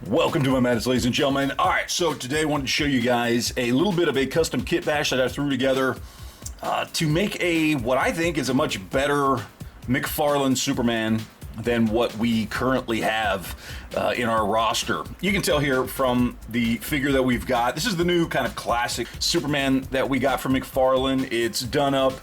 Welcome to my madness, ladies and gentlemen. All right, so today I wanted to show you guys a little bit of a custom kit bash that I threw together to make what I think is a much better Mcfarlane Superman than what we currently have in our roster. You can tell here from the figure that we've got. This is the new kind of classic Superman that we got from Mcfarlane. It's done up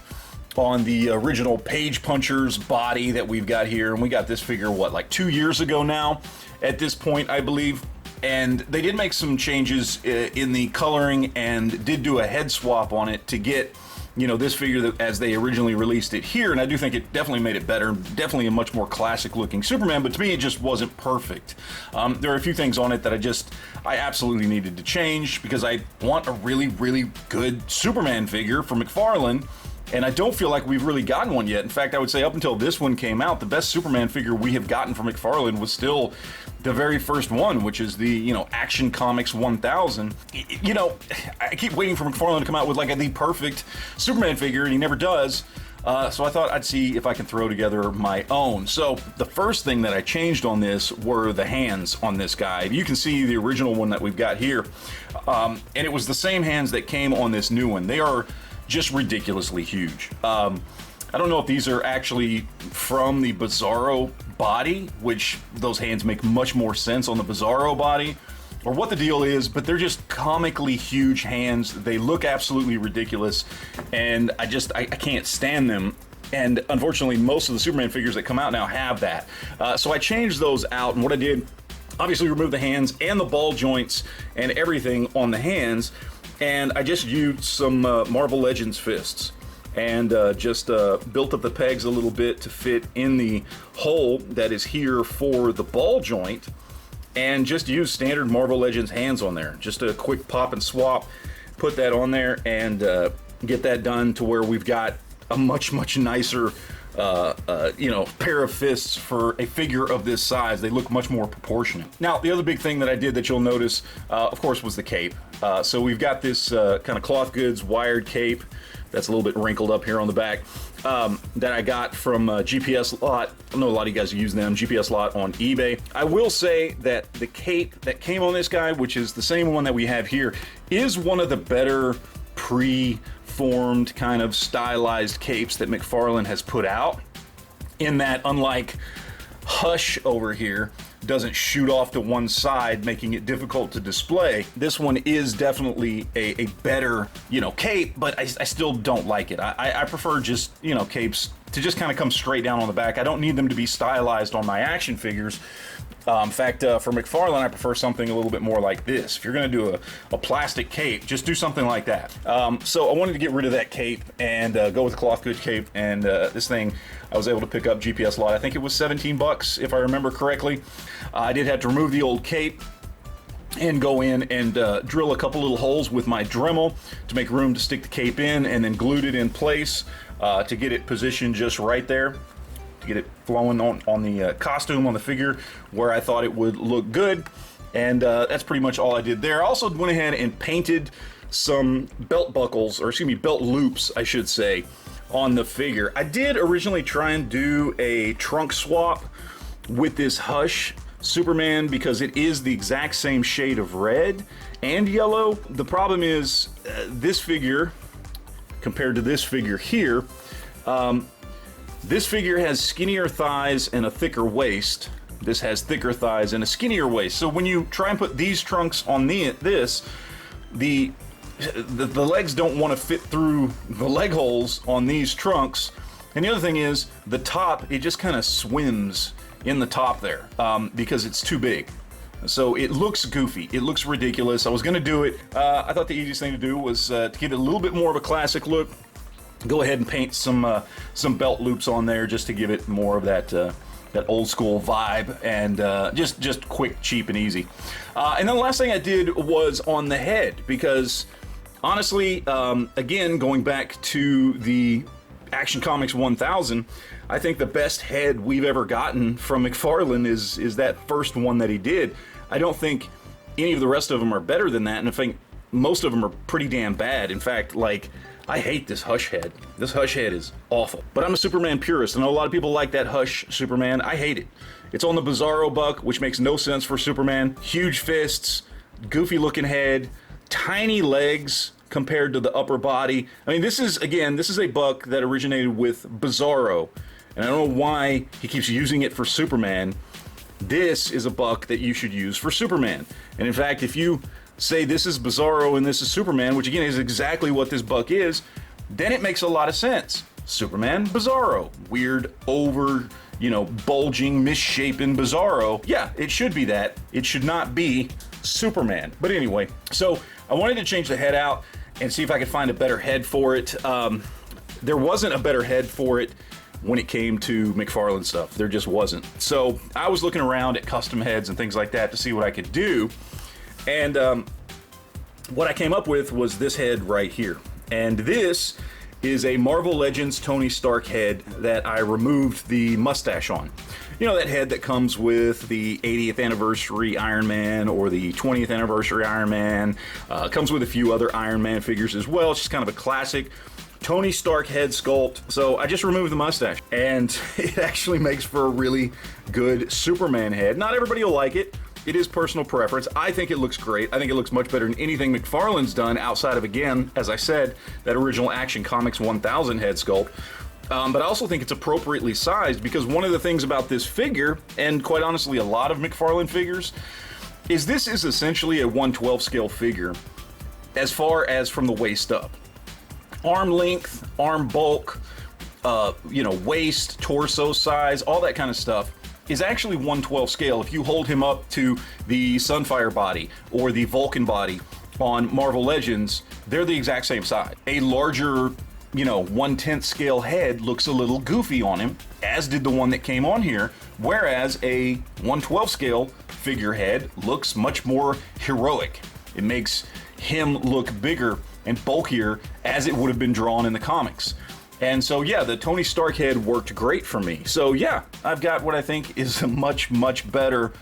on the original Page Puncher's body that we've got here, and we got this figure, what, like 2 years ago now at this point, I believe. And they did make some changes in the coloring and did do a head swap on it to get, you know, this figure that, as they originally released it here. And I do think it definitely made it better, definitely a much more classic looking Superman, but to me it just wasn't perfect. There are a few things on it that I absolutely needed to change because I want a really, really good Superman figure from Mcfarlane. And I don't feel like we've really gotten one yet. In fact, I would say up until this one came out, the best Superman figure we have gotten from Mcfarlane was still the very first one, which is the, you know, Action Comics 1000. You know, I keep waiting for Mcfarlane to come out with like the perfect Superman figure, and he never does. So I thought I'd see if I can throw together my own. So the first thing that I changed on this were the hands on this guy. You can see the original one that we've got here. And it was the same hands that came on this new one. They are just ridiculously huge. I don't know if these are actually from the Bizarro body, which those hands make much more sense on the Bizarro body, or what the deal is, but they're just comically huge hands. They look absolutely ridiculous, and I can't stand them. And unfortunately, most of the Superman figures that come out now have that. So I changed those out, and what I did, obviously remove the hands and the ball joints and everything on the hands, and I just used some Marvel Legends fists and just built up the pegs a little bit to fit in the hole that is here for the ball joint, and just use standard Marvel Legends hands on there. Just a quick pop and swap, put that on there, and get that done to where we've got a much nicer you know, pair of fists for a figure of this size. They look much more proportionate. Now, the other big thing that I did that you'll notice, of course, was the cape. So we've got this kind of cloth goods wired cape that's a little bit wrinkled up here on the back that I got from GPS Lot. I know a lot of you guys use them, GPS Lot on eBay. I will say that the cape that came on this guy, which is the same one that we have here, is one of the better pre-formed kind of stylized capes that Mcfarlane has put out, in that, unlike Hush over here, doesn't shoot off to one side, making it difficult to display. This one is definitely a better, you know, cape, but I still don't like it. I prefer just, you know, capes to just kind of come straight down on the back. I don't need them to be stylized on my action figures. In fact, for Mcfarlane, I prefer something a little bit more like this. If you're going to do a plastic cape, just do something like that. So I wanted to get rid of that cape and go with the cloth goods cape. And this thing, I was able to pick up GPS Lot. I think it was 17 bucks, if I remember correctly. I did have to remove the old cape and go in and drill a couple little holes with my Dremel to make room to stick the cape in, and then glued it in place to get it positioned just right there, to get it flowing on the costume, on the figure, where I thought it would look good. And that's pretty much all I did there. I also went ahead and painted some belt buckles, or excuse me, belt loops, I should say, on the figure. I did originally try and do a trunk swap with this Hush Superman because it is the exact same shade of red and yellow. The problem is this figure compared to this figure here, this figure has skinnier thighs and a thicker waist. This has thicker thighs and a skinnier waist. So when you try and put these trunks on the legs don't want to fit through the leg holes on these trunks. And the other thing is the top, it just kind of swims in the top there because it's too big. So it looks goofy. It looks ridiculous. I was going to do it. I thought the easiest thing to do was to give it a little bit more of a classic look. Go ahead and paint some belt loops on there just to give it more of that old school vibe, and just quick, cheap, and easy. And then the last thing I did was on the head, because honestly, again, going back to the Action Comics 1000, I think the best head we've ever gotten from Mcfarlane is that first one that he did. I don't think any of the rest of them are better than that, and I think most of them are pretty damn bad. In fact, like, I hate this Hush head. This Hush head is awful. But I'm a Superman purist. I know a lot of people like that Hush Superman. I hate it. It's on the Bizarro buck, which makes no sense for Superman. Huge fists, goofy looking head, tiny legs compared to the upper body. I mean, this is a buck that originated with Bizarro. And I don't know why he keeps using it for Superman. This is a buck that you should use for Superman. And in fact, if you say this is Bizarro and this is Superman, which again is exactly what this buck is, then it makes a lot of sense. Superman, Bizarro. Weird, over, bulging, misshapen Bizarro. Yeah, it should be that. It should not be Superman. But anyway, so I wanted to change the head out and see if I could find a better head for it. There wasn't a better head for it when it came to Mcfarlane stuff. There just wasn't. So I was looking around at custom heads and things like that to see what I could do. And what I came up with was this head right here. And this is a Marvel Legends Tony Stark head that I removed the mustache on. You know, that head that comes with the 80th anniversary Iron Man or the 20th anniversary Iron Man. Comes with a few other Iron Man figures as well. It's just kind of a classic Tony Stark head sculpt. So I just removed the mustache, and it actually makes for a really good Superman head. Not everybody will like it. It is personal preference. I think it looks great. I think it looks much better than anything Mcfarlane's done outside of, again, as I said, that original Action Comics 1000 head sculpt. But I also think it's appropriately sized, because one of the things about this figure, and quite honestly a lot of Mcfarlane figures, is this is essentially a 1/12 scale figure as far as from the waist up. Arm length, arm bulk, waist, torso size, all that kind of stuff is actually 1/12 scale. If you hold him up to the Sunfire body or the Vulcan body on Marvel Legends, they're the exact same size. A larger, 1/10 scale head looks a little goofy on him, as did the one that came on here, whereas a 1/12 scale figurehead looks much more heroic. It makes him look bigger and bulkier as it would have been drawn in the comics. And so yeah, the Tony Stark head worked great for me. So yeah, I've got what I think is a much, much better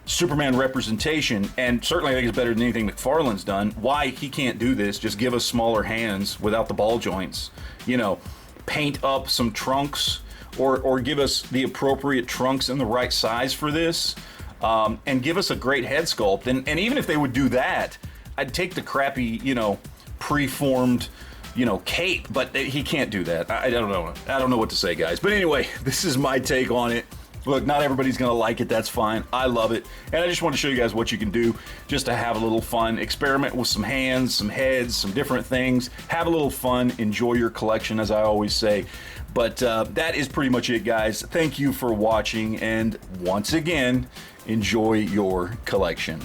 Superman representation, and certainly I think it's better than anything Mcfarlane's done. Why he can't do this, just give us smaller hands without the ball joints, paint up some trunks, or give us the appropriate trunks in the right size for this, and give us a great head sculpt. And even if they would do that, I'd take the crappy, preformed, cape, but he can't do that. I don't know. I don't know what to say, guys. But anyway, this is my take on it. Look, not everybody's gonna like it. That's fine. I love it. And I just want to show you guys what you can do just to have a little fun. Experiment with some hands, some heads, some different things. Have a little fun. Enjoy your collection, as I always say. But that is pretty much it, guys. Thank you for watching. And once again, enjoy your collection.